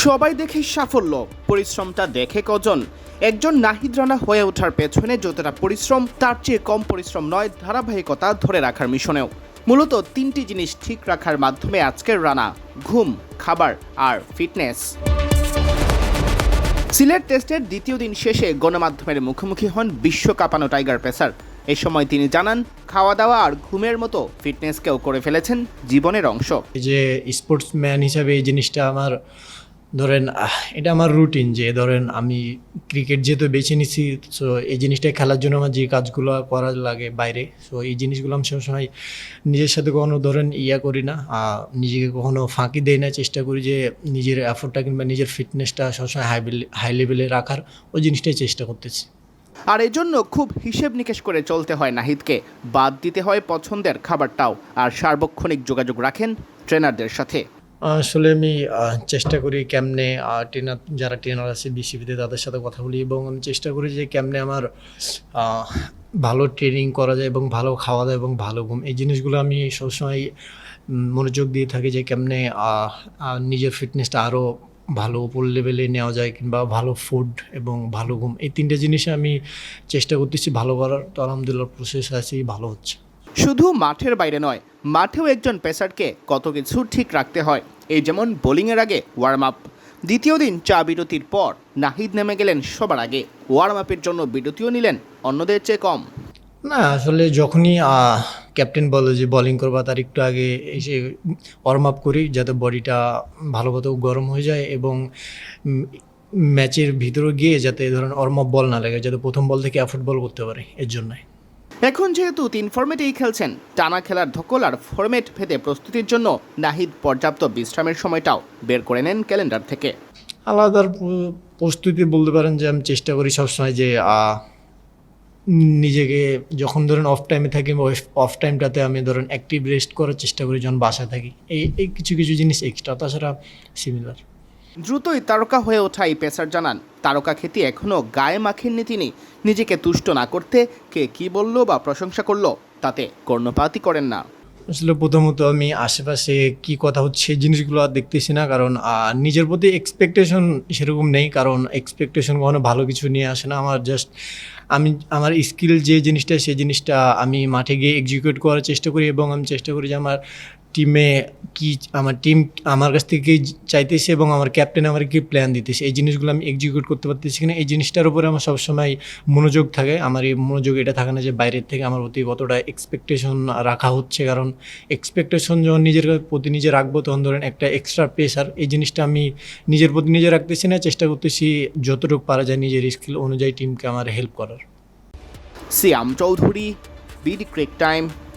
সবাই দেখে সাফল্য, পরিশ্রমটা দেখে কজন? একজন নাহিদ রানা হয়ে ওঠার পেছনে যতটা পরিশ্রম, তার চেয়ে কম পরিশ্রম নয় ধারাবাহিকতা ধরে রাখার মিশনেও। মূলত তিনটি জিনিস ঠিক রাখার মাধ্যমে আজকের রানা: ঘুম, খাবার আর ফিটনেস। সিলেট টেস্টের দ্বিতীয় দিন শেষে গণমাধ্যমের মুখোমুখি হন বিশ্ব কাঁপানো টাইগার পেসার। এ সময় তিনি জানান, খাওয়া দাওয়া আর ঘুমের মতো ফিটনেসকেও করে ফেলেছেন জীবনের অংশ। এই যে স্পোর্টসম্যান হিসাবে এই জিনিসটা আমার ধরেন এটা আমার রুটিন, যে ধরেন আমি ক্রিকেট যেহেতু বেছে নিছি, সো এই জিনিসটা খেলার জন্য আমার যে কাজগুলো করা লাগে বাইরে, সো এই জিনিসগুলো আমি সবসময় নিজের সাথে কখনো ধরেন করি না, নিজেকে কখনো ফাঁকি দেই না। চেষ্টা করি যে নিজের এফোর্টটা কিংবা নিজের ফিটনেসটা সবসময় হাই লেভেলে রাখার, ওই জিনিসটাই চেষ্টা করতেছি। আর এজন্য খুব হিসেব নিকেশ করে চলতে হয় নাহিদকে। বাদ দিতে হয় পছন্দের খাবারটাও, আর সার্বক্ষণিক যোগাযোগ রাখেন ট্রেনারদের সাথে। আসলে আমি চেষ্টা করি কেমনে যারা ট্রেনার আছে বিসিবিতে, তাদের সাথে কথা বলি এবং আমি চেষ্টা করি যে কেমনে আমার ভালো ট্রেনিং করা যায় এবং ভালো খাওয়া দাওয়া এবং ভালো ঘুম, এই জিনিসগুলো আমি সবসময় মনোযোগ দিয়ে থাকি যে কেমনে নিজের ফিটনেসটা আরও ভালো উপর লেভেলে নেওয়া যায়, কিংবা ভালো ফুড এবং ভালো ঘুম, এই তিনটে জিনিসে আমি চেষ্টা করতেছি ভালো করার। তো আলহামদুলিল্লাহ প্রসেস আছে, ভালো হচ্ছে। শুধু মাঠের বাইরে নয়, মাঠেও একজন পেসারকে কত কিছু ঠিক রাখতে হয়। এই যেমন বোলিংয়ের আগে ওয়ার্ম আপ। দ্বিতীয় দিন চা বিরতির পর নাহিদ নেমে গেলেন সবার আগে। ওয়ার্ম আপের জন্য বিরতিও নিলেন অন্যদের চেয়ে কম। না, আসলে যখনই ক্যাপ্টেন বলে যে বোলিং করবা, তার একটু আগে এসে ওয়ার্ম আপ করি, যাতে বডিটা ভালোমতো গরম হয়ে যায় এবং ম্যাচের ভিতরে গিয়ে যাতে ধরেন ওয়ার্ম আপ বল না লাগে, যাতে প্রথম বল থেকে এফোর্ট বল করতে পারে, এর জন্যই। এখন যেহেতু 3 ফরম্যাটেই খেলছেন, টানা খেলার ধকল আর ফরম্যাট ভেদে প্রস্তুতির জন্য নাহিদ পর্যাপ্ত বিশ্রামের সময়টাও বের করে নেন ক্যালেন্ডার থেকে। আলাদার প্রস্তুতি বলতে পারেন যে আমি চেষ্টা করি সবসময় যে নিজেকে যখন ধরেন অফ টাইমে থাকি, অফ টাইমটাতে আমি ধরেন অ্যাক্টিভ রেস্ট করার চেষ্টা করি যখন বাসায় থাকি। এই কিছু কিছু জিনিস এক্সট্রা, তাছাড়া সিমিলার। দ্রুতই তারকা হয়ে ওঠা এই পেসার জানান, তারকা খ্যাতি এখনও গায়ে মাখেননি তিনি। নিজেকে তুষ্ট না করতে কে কী বলল বা প্রশংসা করলো তাতে কর্ণপাতই করেন না। আসলে প্রথমত আমি আশেপাশে কি কথা হচ্ছে এই জিনিসগুলো আর দেখতেছি না, কারণ নিজের প্রতি এক্সপেকটেশন সেরকম নেই, কারণ এক্সপেকটেশন কখনো ভালো কিছু নিয়ে আসে না। আমি আমার স্কিল যে জিনিসটা, সেই জিনিসটা আমি মাঠে গিয়ে এক্সিকিউট করার চেষ্টা করি এবং আমি চেষ্টা করি যে আমার টিম আমার কাছ থেকে কী চাইতেছে এবং আমার ক্যাপ্টেন আমার কী প্ল্যান দিতেছে, এই জিনিসগুলো আমি এক্সিকিউট করতে পারতেছি কিনা, এই জিনিসটার উপরে আমার সবসময় মনোযোগ থাকে। আমার এই মনোযোগ এটা থাকে না যে বাইরের থেকে আমার প্রতি কতটা এক্সপেকটেশন রাখা হচ্ছে, কারণ এক্সপেকটেশন যখন নিজের প্রতি নিজে রাখবো, তখন ধরেন একটা এক্সট্রা প্রেশার, এই জিনিসটা আমি নিজের প্রতি নিজে রাখতেছি না। চেষ্টা করতেছি যতটুকু পারা যায় নিজের স্কিল অনুযায়ী টিমকে আমার হেল্প করার। সিয়াম চৌধুরী, বিডি ক্রিক টাইম।